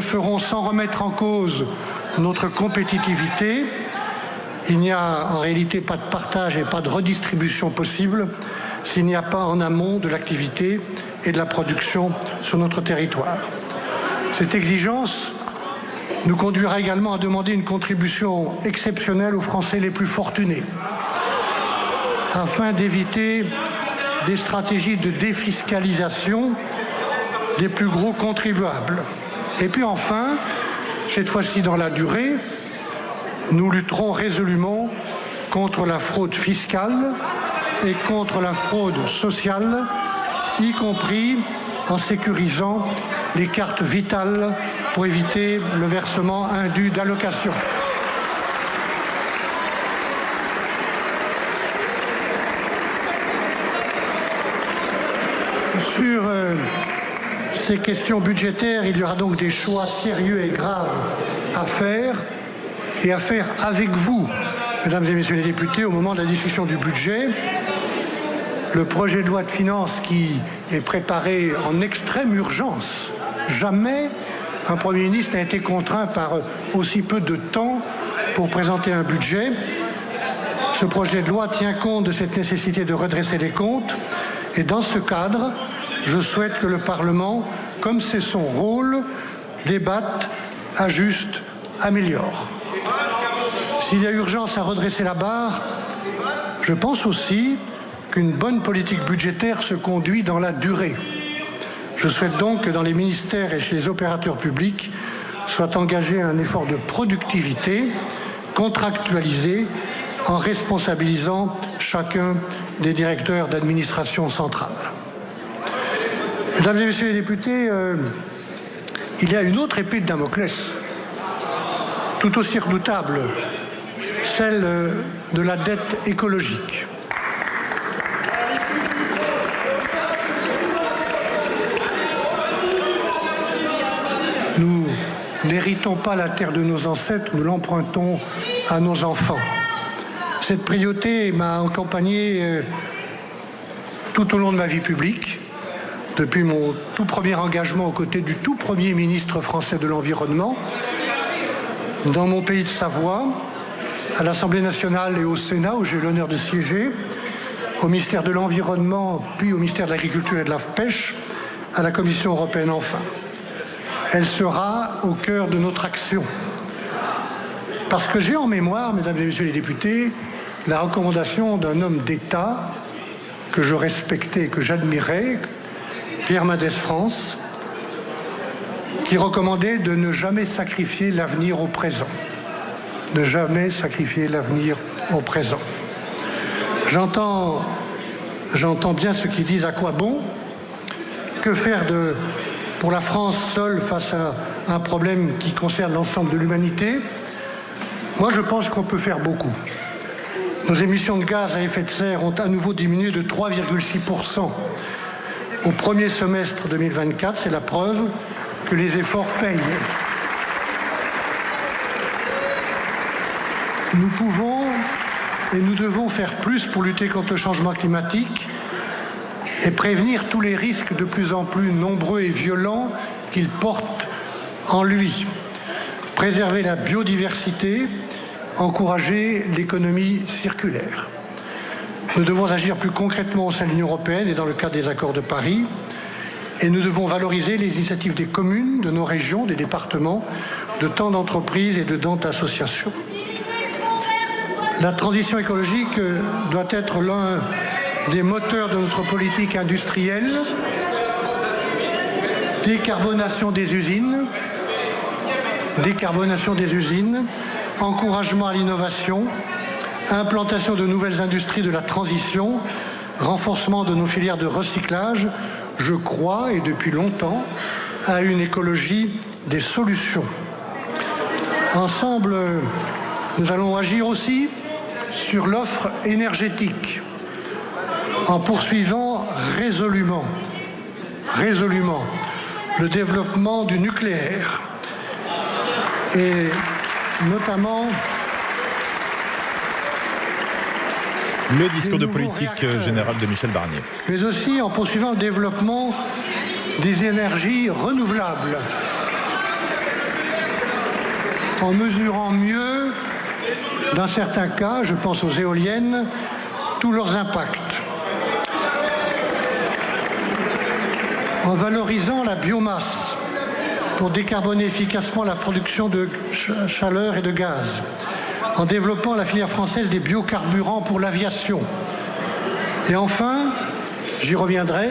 ferons sans remettre en cause notre compétitivité. Il n'y a en réalité pas de partage et pas de redistribution possible s'il n'y a pas en amont de l'activité et de la production sur notre territoire. Cette exigence nous conduira également à demander une contribution exceptionnelle aux Français les plus fortunés, afin d'éviter des stratégies de défiscalisation des plus gros contribuables. Et puis enfin, cette fois-ci dans la durée, nous lutterons résolument contre la fraude fiscale et contre la fraude sociale, y compris en sécurisant les cartes vitales pour éviter le versement indu d'allocations. Sur ces questions budgétaires, il y aura donc des choix sérieux et graves à faire, et à faire avec vous, mesdames et messieurs les députés, au moment de la discussion du budget. Le projet de loi de finances qui est préparé en extrême urgence. Jamais un Premier ministre n'a été contraint par aussi peu de temps pour présenter un budget. Ce projet de loi tient compte de cette nécessité de redresser les comptes. Et dans ce cadre, je souhaite que le Parlement, comme c'est son rôle, débatte, ajuste, améliore. S'il y a urgence à redresser la barre, je pense aussi qu'une bonne politique budgétaire se conduit dans la durée. Je souhaite donc que dans les ministères et chez les opérateurs publics soit engagé un effort de productivité contractualisé en responsabilisant chacun des directeurs d'administration centrale. Mesdames et messieurs les députés, il y a une autre épée de Damoclès, tout aussi redoutable, celle de la dette écologique. Nous n'héritons pas la terre de nos ancêtres, nous l'empruntons à nos enfants. Cette priorité m'a accompagné tout au long de ma vie publique, depuis mon tout premier engagement aux côtés du tout premier ministre français de l'Environnement, dans mon pays de Savoie, à l'Assemblée nationale et au Sénat, où j'ai eu l'honneur de siéger, au ministère de l'Environnement, puis au ministère de l'Agriculture et de la Pêche, à la Commission européenne enfin. Elle sera au cœur de notre action. Parce que j'ai en mémoire, mesdames et messieurs les députés, la recommandation d'un homme d'État que je respectais et que j'admirais, Pierre Mendès France, qui recommandait de ne jamais sacrifier l'avenir au présent. Ne jamais sacrifier l'avenir au présent. J'entends bien ceux qui disent à quoi bon, que faire pour la France seule face à un problème qui concerne l'ensemble de l'humanité. Moi, je pense qu'on peut faire beaucoup. Nos émissions de gaz à effet de serre ont à nouveau diminué de 3,6% au premier semestre 2024. C'est la preuve que les efforts payent. Nous pouvons et nous devons faire plus pour lutter contre le changement climatique et prévenir tous les risques de plus en plus nombreux et violents qu'il porte en lui. Préserver la biodiversité, encourager l'économie circulaire. Nous devons agir plus concrètement au sein de l'Union européenne et dans le cadre des accords de Paris. Et nous devons valoriser les initiatives des communes, de nos régions, des départements, de tant d'entreprises et de tant d'associations. La transition écologique doit être l'un des moteurs de notre politique industrielle. Décarbonation des usines, encouragement à l'innovation, implantation de nouvelles industries de la transition, renforcement de nos filières de recyclage. Je crois, et depuis longtemps, à une écologie des solutions. Ensemble, nous allons agir aussi sur l'offre énergétique, en poursuivant résolument le développement du nucléaire, et notamment le discours de politique générale de Michel Barnier. Mais aussi en poursuivant le développement des énergies renouvelables. en mesurant mieux, dans certains cas, je pense aux éoliennes, tous leurs impacts. En valorisant la biomasse pour décarboner efficacement la production de chaleur et de gaz. En développant la filière française des biocarburants pour l'aviation. Et enfin, j'y reviendrai,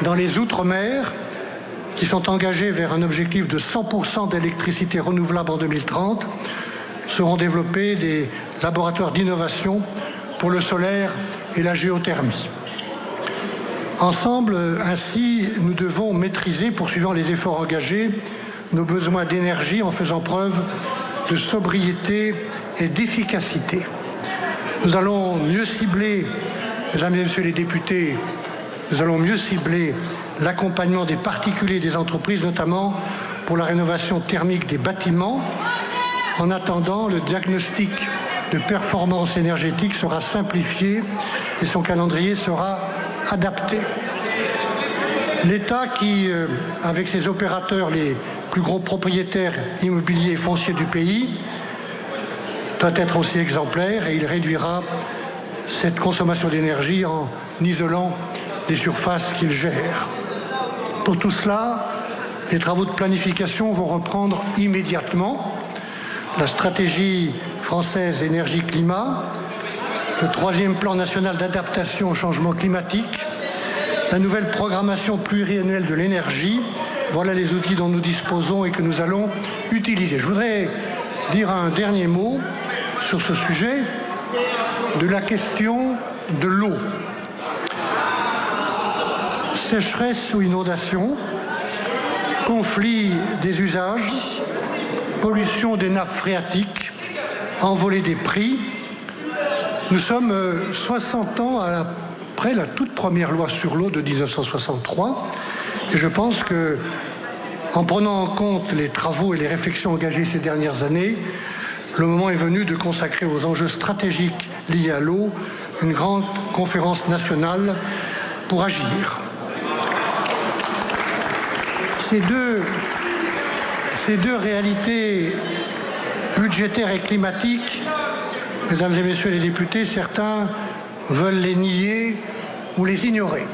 dans les Outre-mer, qui sont engagés vers un objectif de 100% d'électricité renouvelable en 2030, seront développés des laboratoires d'innovation pour le solaire et la géothermie. Ensemble, ainsi, nous devons maîtriser, poursuivant les efforts engagés, nos besoins d'énergie en faisant preuve de sobriété et d'efficacité. Nous allons mieux cibler, mesdames et messieurs les députés, nous allons mieux cibler l'accompagnement des particuliers et des entreprises, notamment pour la rénovation thermique des bâtiments. En attendant, le diagnostic de performance énergétique sera simplifié et son calendrier sera adapté. L'État qui, avec ses opérateurs, les plus gros propriétaires immobiliers et fonciers du pays, doit être aussi exemplaire et il réduira cette consommation d'énergie en isolant les surfaces qu'il gère. Pour tout cela, les travaux de planification vont reprendre immédiatement. La stratégie française énergie-climat, le 3e plan national d'adaptation au changement climatique, la nouvelle programmation pluriannuelle de l'énergie, voilà les outils dont nous disposons et que nous allons utiliser. Je voudrais dire un dernier mot sur ce sujet de la question de l'eau. Sécheresse ou inondation, conflit des usages, pollution des nappes phréatiques, envolée des prix. Nous sommes 60 ans après la toute première loi sur l'eau de 1963 et je pense que, en prenant en compte les travaux et les réflexions engagées ces dernières années, le moment est venu de consacrer aux enjeux stratégiques liés à l'eau une grande conférence nationale pour agir. Ces deux réalités budgétaires et climatiques, mesdames et messieurs les députés, certains veulent les nier ou les ignorer.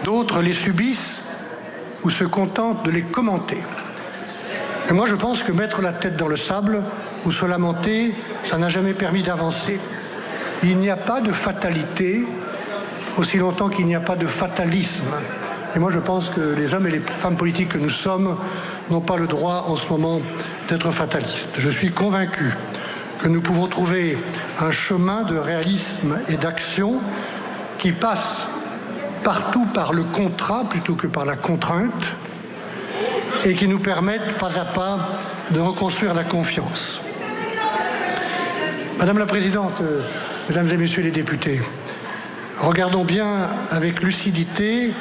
D'autres les subissent ou se contentent de les commenter. Et moi, je pense que mettre la tête dans le sable ou se lamenter, ça n'a jamais permis d'avancer. Il n'y a pas de fatalité aussi longtemps qu'il n'y a pas de fatalisme. Et moi, je pense que les hommes et les femmes politiques que nous sommes n'ont pas le droit en ce moment d'être fatalistes. Je suis convaincu que nous pouvons trouver un chemin de réalisme et d'action qui passe partout par le contrat plutôt que par la contrainte et qui nous permette pas à pas de reconstruire la confiance. Madame la Présidente, Mesdames et Messieurs les députés, regardons bien avec lucidité,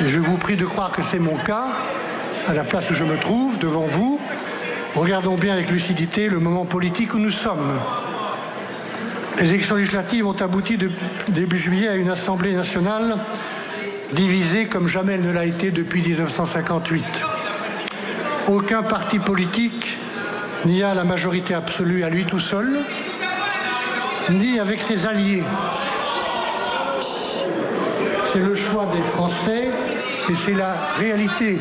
et je vous prie de croire que c'est mon cas, à la place où je me trouve, devant vous, regardons bien avec lucidité le moment politique où nous sommes. Les élections législatives ont abouti début juillet à une Assemblée nationale divisée comme jamais elle ne l'a été depuis 1958. Aucun parti politique n'y a la majorité absolue à lui tout seul, ni avec ses alliés. C'est le choix des Français et c'est la réalité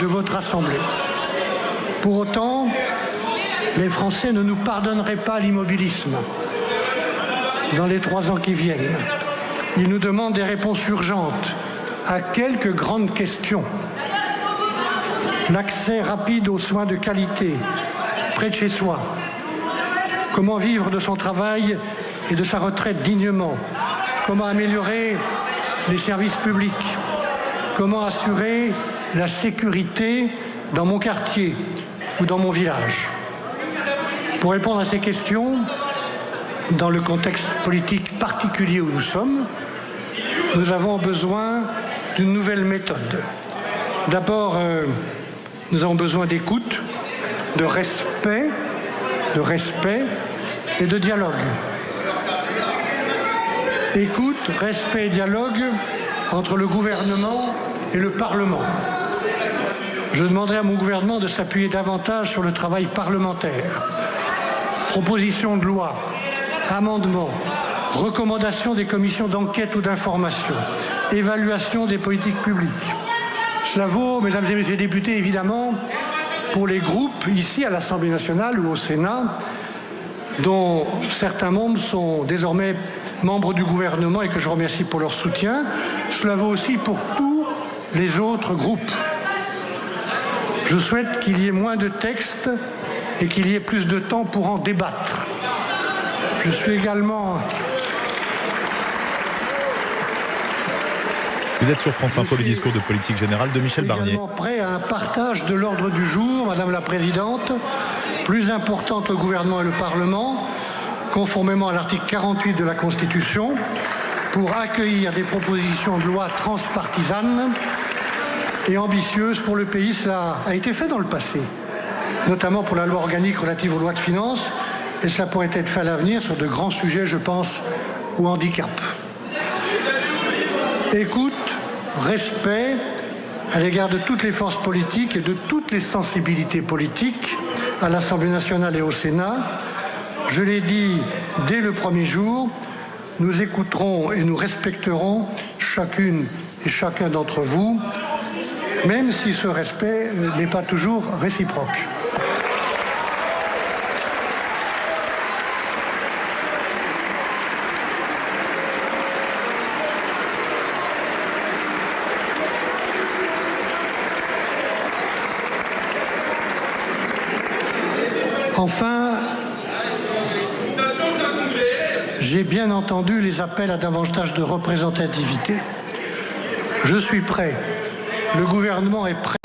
de votre Assemblée. Pour autant, les Français ne nous pardonneraient pas l'immobilisme dans les 3 ans qui viennent. Ils nous demandent des réponses urgentes à quelques grandes questions. L'accès rapide aux soins de qualité, près de chez soi. Comment vivre de son travail et de sa retraite dignement? Comment améliorer les services publics? Comment assurer la sécurité dans mon quartier ou dans mon village? Pour répondre à ces questions, dans le contexte politique particulier où nous sommes, nous avons besoin d'une nouvelle méthode. D'abord, nous avons besoin d'écoute, de respect et de dialogue. Écoute, respect et dialogue entre le gouvernement et le Parlement. je demanderai à mon gouvernement de s'appuyer davantage sur le travail parlementaire. Propositions de loi, amendements, recommandations des commissions d'enquête ou d'information, évaluation des politiques publiques. Cela vaut, mesdames et messieurs les députés, évidemment, pour les groupes ici à l'Assemblée nationale ou au Sénat, dont certains membres sont désormais membres du gouvernement et que je remercie pour leur soutien. Cela vaut aussi pour tous les autres groupes. Je souhaite qu'il y ait moins de textes et qu'il y ait plus de temps pour en débattre. Je suis également... Vous êtes sur France Info, le discours de politique générale de Michel Barnier. Prêt à un partage de l'ordre du jour, Madame la Présidente, plus importante au gouvernement et le Parlement, conformément à l'article 48 de la Constitution, pour accueillir des propositions de loi transpartisanes et ambitieuses pour le pays. Cela a été fait dans le passé, notamment pour la loi organique relative aux lois de finances, et cela pourrait être fait à l'avenir sur de grands sujets, je pense, au handicap. Écoute, respect à l'égard de toutes les forces politiques et de toutes les sensibilités politiques à l'Assemblée nationale et au Sénat. Je l'ai dit dès le premier jour, nous écouterons et nous respecterons chacune et chacun d'entre vous, même si ce respect n'est pas toujours réciproque. Enfin, j'ai bien entendu les appels à davantage de représentativité. Je suis prêt. Le gouvernement est prêt.